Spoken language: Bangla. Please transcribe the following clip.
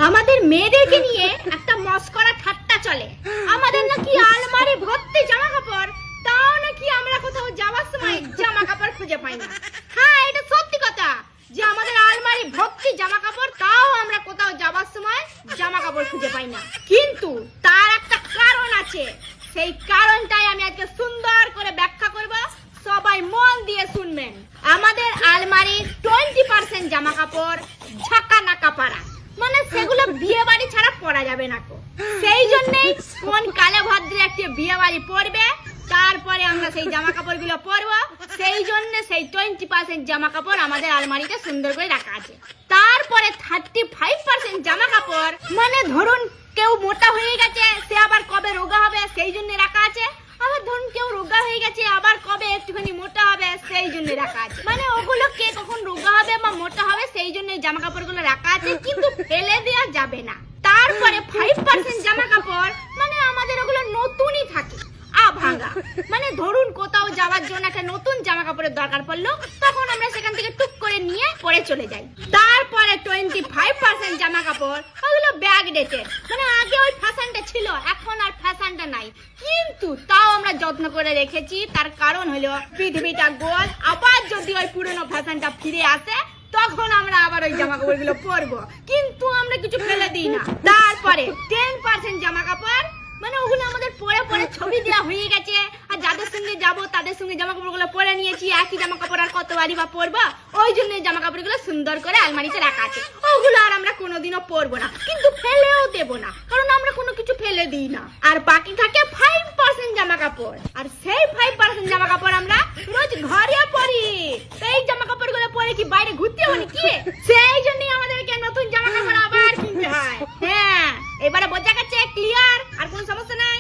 আমাদের মেয়েদেরকে নিয়ে একটা মস্করা ঠাট্টা চলে। আমাদের নাকি আলমারি ভর্তি জামা কাপড়, তাও নাকি আমরা কোথাও যাওয়ার সময় জামা কাপড় খুঁজে পাই না। হ্যাঁ, এটা সত্যি কথা যে আমাদের আলমারি ভর্তি জামা কাপড়, তাও আমরা কোথাও যাওয়ার সময় জামা কাপড় খুঁজে পাই না। কিন্তু তার একটা কারণ আছে, সেই কারণটাই আমি আজকে সুন্দর করে ব্যাখ্যা করব। সবাই মন দিয়ে শুনবেন। আমাদের আলমারির 20% জামা কাপড় ঝাঁকা নাকা পাড়া, মানে সেগুলো বিয়ে বাড়ি ছাড়া পরা যাবে না। সেই জন্যই কোন কালে ভদ্রে একটি বিয়ে বাড়ি পড়বে, তারপরে আমরা সেই জামা কাপড় গুলো পরবো। সেই জন্য সেই 20% জামা কাপড় আমাদের আলমারিতে সুন্দর করে রাখা আছে। তারপরে 35% জামা কাপড়, মানে ধরুন কেউ মোটা হয়ে গেছে, সে আবার কবে রোগা হবে সেই জন্য রাখা আছে। আবার ধরুন কেউ রোগা হয়ে গেছে, আবার কবে একটুখানি মোটা হবে সেই জন্য রাখা আছে। মানে ওগুলো কে কখন রোগা হবে বা মোটা হবে সেই জন্য জামা কাপড় গুলো রাখা আছে, কিন্তু ফেলে দেওয়া যাবে না। তারপরে 5% জামা কাপড়, মানে আমাদের ওগুলো নতুনই থাকে, ভাঙা। মানে ধরুন কোথাও যাওয়ার জন্য একটা নতুন জামা কাপড়ের দরকার পড়লো, তখন আমরা সেখান থেকে টুক করে নিয়ে পরে চলে যাই। তারপরে 25% জামা কাপড়, ওগুলো ব্যাক ডেটেড, মানে আগে ওই ফ্যাশনটা ছিল, এখন আর ফ্যাশনটা নাই, কিন্তু তাও আমরা যত্ন করে রেখেছি। তার কারণ হলো পৃথিবীটা গোল, আবার যদি ওই পুরনো ফ্যাশনটা ফিরে আসে তখন আমরা আবার ওই জামা কাপড় গুলো পরবো, কিন্তু আমরা কিছু ফেলে দিই না। তারপরে 10% জামা কাপড়, মানে ওগুলো আমাদের পরে পরে ছবি দেওয়া হয়ে গেছে, আর যাদের সঙ্গে যাব তাদের সঙ্গে জামা কাপড় গুলো পরে নিয়েছি। একই জামা কাপড় আর কতবারই বা পরবো, ওই জন্য জামা কাপড় গুলো সুন্দর করে আলমারিতে রাখা আছে। ওগুলো আর আমরা কোনোদিনও পরবো না, কিন্তু ফেলেও দেবো না, কারণ আমরা কোনো কিছু ফেলে দিই না। আর বাকি থাকে 5% জামা কাপড়, আর সেই 5% জামা কাপড় আমরা রোজ ঘরে পরি। এই জামা কাপড় গুলো পরে কি বাইরে ঘুরতে হবে নাকি? সেই জন্যই আমাদেরকে নতুন জামা কাপড় আবার কিনতে হয়। হ্যাঁ, এবারে বোঝা গেছে? ক্লিয়ার? আর কোনো সমস্যা নাই?